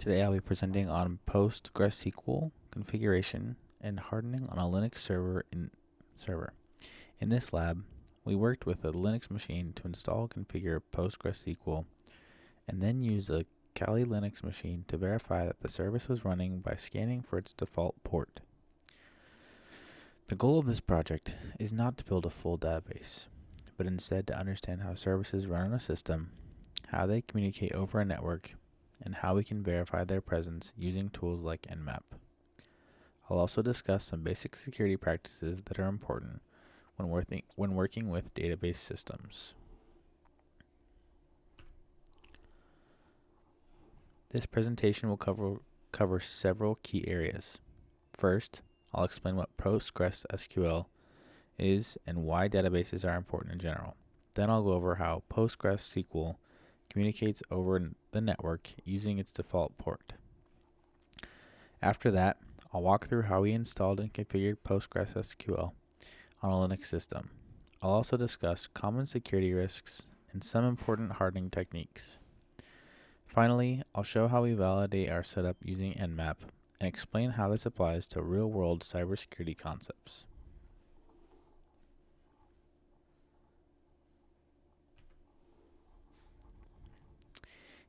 Today I'll be presenting on PostgreSQL configuration and hardening on a Linux server. In this lab, we worked with a Linux machine to install and configure PostgreSQL and then use a Kali Linux machine to verify that the service was running by scanning for its default port. The goal of this project is not to build a full database, but instead to understand how services run on a system, how they communicate over a network, and how we can verify their presence using tools like Nmap. I'll also discuss some basic security practices that are important when working with database systems. This presentation will cover several key areas. First, I'll explain what PostgreSQL is and why databases are important in general. Then I'll go over how PostgreSQL communicates over the network using its default port. After that, I'll walk through how we installed and configured PostgreSQL on a Linux system. I'll also discuss common security risks and some important hardening techniques. Finally, I'll show how we validate our setup using Nmap and explain how this applies to real-world cybersecurity concepts.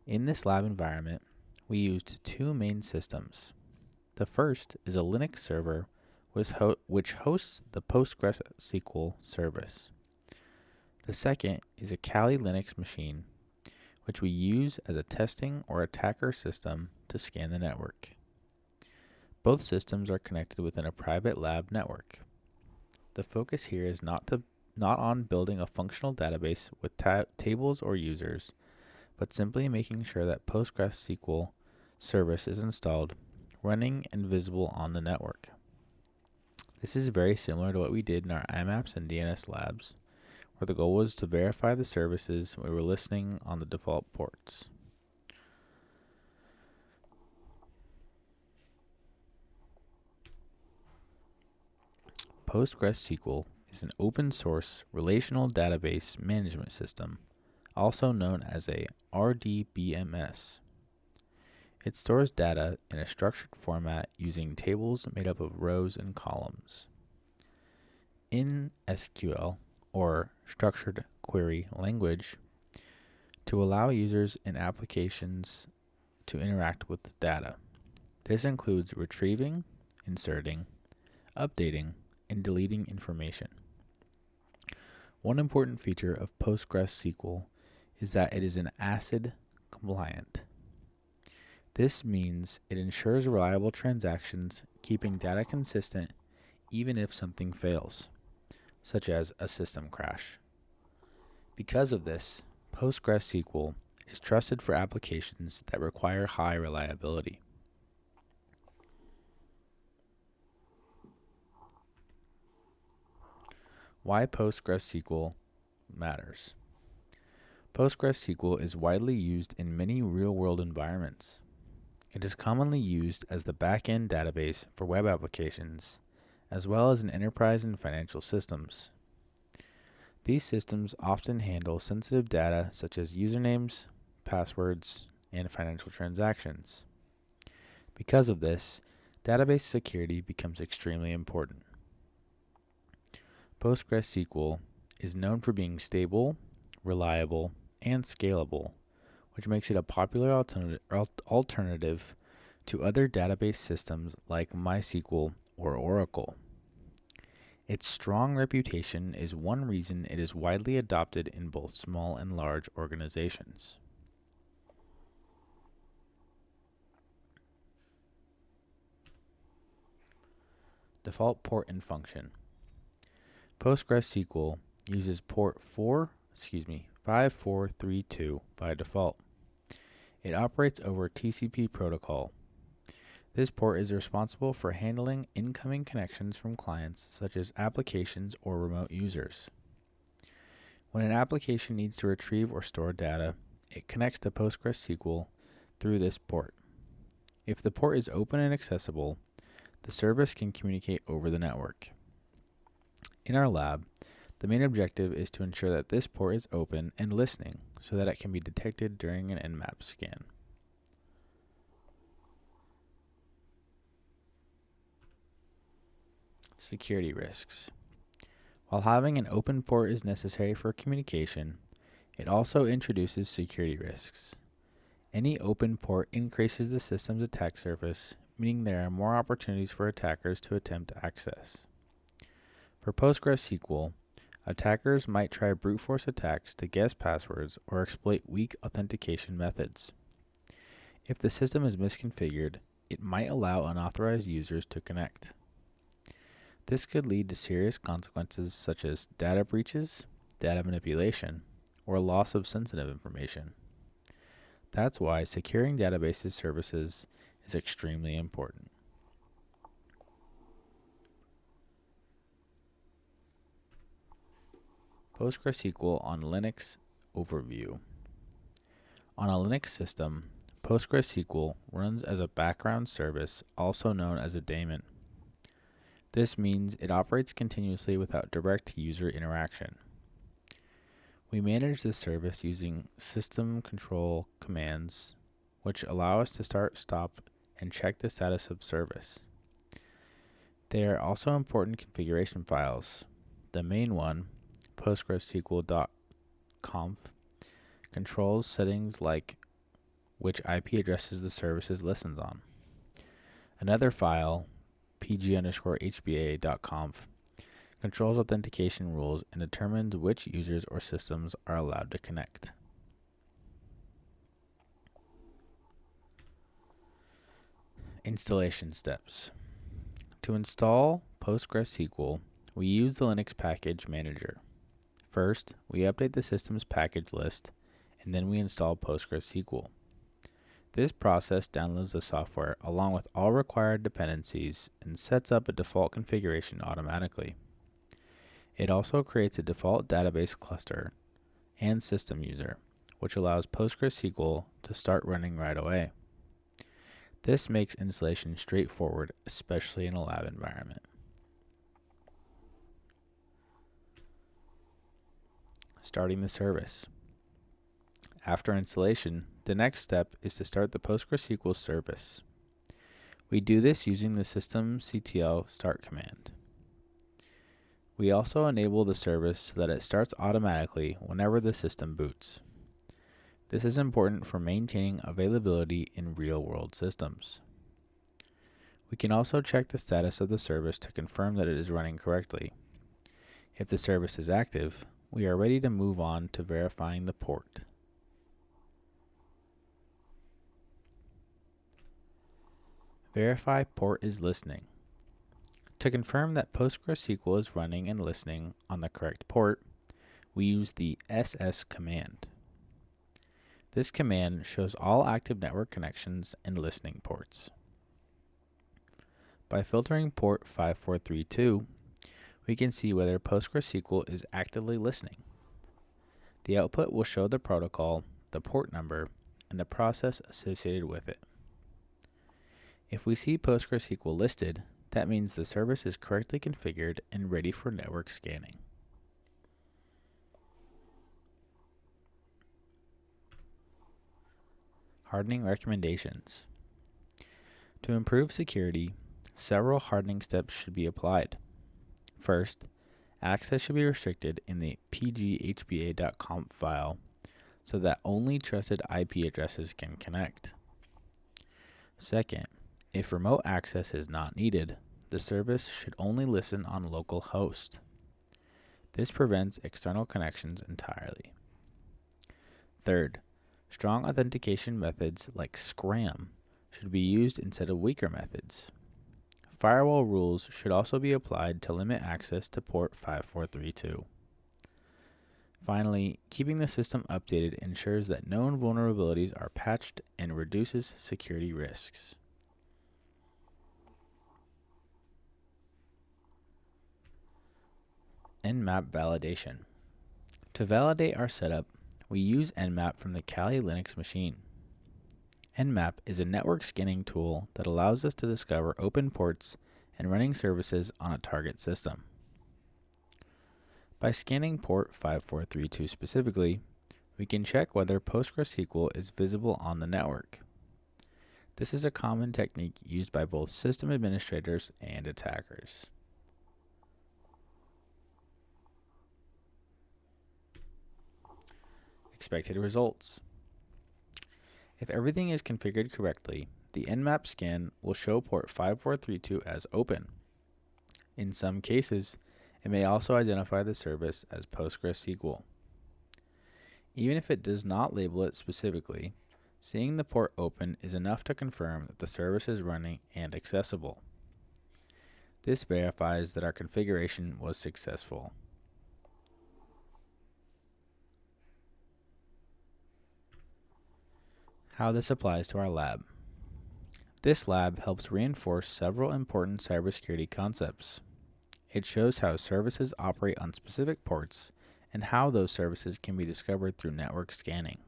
In this lab environment, we used two main systems. The first is a Linux server which hosts the PostgreSQL service. The second is a Kali Linux machine, which we use as a testing or attacker system to scan the network. Both systems are connected within a private lab network. The focus here is not on building a functional database with tables or users, but simply making sure that PostgreSQL service is installed, running, and visible on the network. This is very similar to what we did in our IMAPS and DNS labs, where the goal was to verify the services we were listening on the default ports. PostgreSQL is an open source relational database management system, also known as a RDBMS. It stores data in a structured format using tables made up of rows and columns. In SQL, or Structured Query Language, to allow users and applications to interact with the data. This includes retrieving, inserting, updating, and deleting information. One important feature of PostgreSQL is that it is an ACID compliant. This means it ensures reliable transactions, keeping data consistent even if something fails, such as a system crash. Because of this, PostgreSQL is trusted for applications that require high reliability. Why PostgreSQL matters. PostgreSQL is widely used in many real-world environments. It is commonly used as the back-end database for web applications, as well as in enterprise and financial systems. These systems often handle sensitive data such as usernames, passwords, and financial transactions. Because of this, database security becomes extremely important. PostgreSQL is known for being stable, reliable, and scalable, which makes it a popular alternative to other database systems like MySQL or Oracle. Its strong reputation is one reason it is widely adopted in both small and large organizations. Default port and function. PostgreSQL uses port 5432 by default. It operates over TCP protocol. This port is responsible for handling incoming connections from clients such as applications or remote users. When an application needs to retrieve or store data, it connects to PostgreSQL through this port. If the port is open and accessible, the service can communicate over the network. In our lab, the main objective is to ensure that this port is open and listening so that it can be detected during an Nmap scan. Security risks. While having an open port is necessary for communication, it also introduces security risks. Any open port increases the system's attack surface, meaning there are more opportunities for attackers to attempt access. For PostgreSQL, attackers might try brute force attacks to guess passwords or exploit weak authentication methods. If the system is misconfigured, it might allow unauthorized users to connect. This could lead to serious consequences such as data breaches, data manipulation, or loss of sensitive information. That's why securing databases services is extremely important. PostgreSQL on Linux overview. On a Linux system, PostgreSQL runs as a background service, also known as a daemon. This means it operates continuously without direct user interaction. We manage this service using system control commands, which allow us to start, stop, and check the status of service. They are also important configuration files. The main one, PostgreSQL.conf, controls settings like which IP addresses the services listens on. Another file, pg_hba.conf, controls authentication rules and determines which users or systems are allowed to connect. Installation steps. To install PostgreSQL, we use the Linux package manager. First, we update the system's package list, and then we install PostgreSQL. This process downloads the software along with all required dependencies and sets up a default configuration automatically. It also creates a default database cluster and system user, which allows PostgreSQL to start running right away. This makes installation straightforward, especially in a lab environment. Starting the service. After installation, the next step is to start the PostgreSQL service. We do this using the systemctl start command. We also enable the service so that it starts automatically whenever the system boots. This is important for maintaining availability in real-world systems. We can also check the status of the service to confirm that it is running correctly. If the service is active, we are ready to move on to verifying the port. Verify port is listening. To confirm that PostgreSQL is running and listening on the correct port, we use the ss command. This command shows all active network connections and listening ports. By filtering port 5432, we can see whether PostgreSQL is actively listening. The output will show the protocol, the port number, and the process associated with it. If we see PostgreSQL listed, that means the service is correctly configured and ready for network scanning. Hardening recommendations. To improve security, several hardening steps should be applied. First, access should be restricted in the pghba.conf file so that only trusted IP addresses can connect. Second, if remote access is not needed, the service should only listen on local host. This prevents external connections entirely. Third, strong authentication methods like SCRAM should be used instead of weaker methods. Firewall rules should also be applied to limit access to port 5432. Finally, keeping the system updated ensures that known vulnerabilities are patched and reduces security risks. Nmap validation. To validate our setup, we use Nmap from the Kali Linux machine. Nmap is a network scanning tool that allows us to discover open ports and running services on a target system. By scanning port 5432 specifically, we can check whether PostgreSQL is visible on the network. This is a common technique used by both system administrators and attackers. expected results. If everything is configured correctly, the Nmap scan will show port 5432 as open. In some cases, it may also identify the service as PostgreSQL. Even if it does not label it specifically, seeing the port open is enough to confirm that the service is running and accessible. This verifies that our configuration was successful. How this applies to our lab. This lab helps reinforce several important cybersecurity concepts. It shows how services operate on specific ports and how those services can be discovered through network scanning.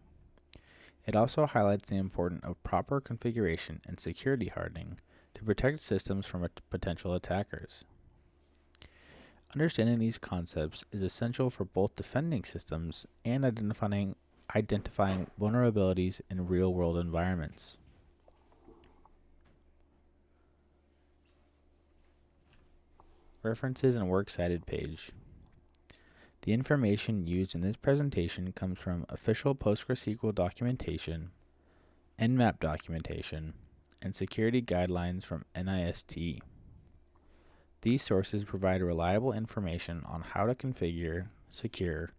It also highlights the importance of proper configuration and security hardening to protect systems from potential attackers. Understanding these concepts is essential for both defending systems and identifying vulnerabilities in real-world environments. References and Works Cited page. The information used in this presentation comes from official PostgreSQL documentation, Nmap documentation, and security guidelines from NIST. These sources provide reliable information on how to configure, secure,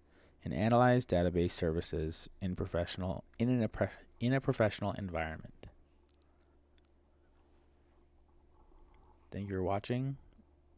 and analyze database services in a professional environment. Thank you for watching.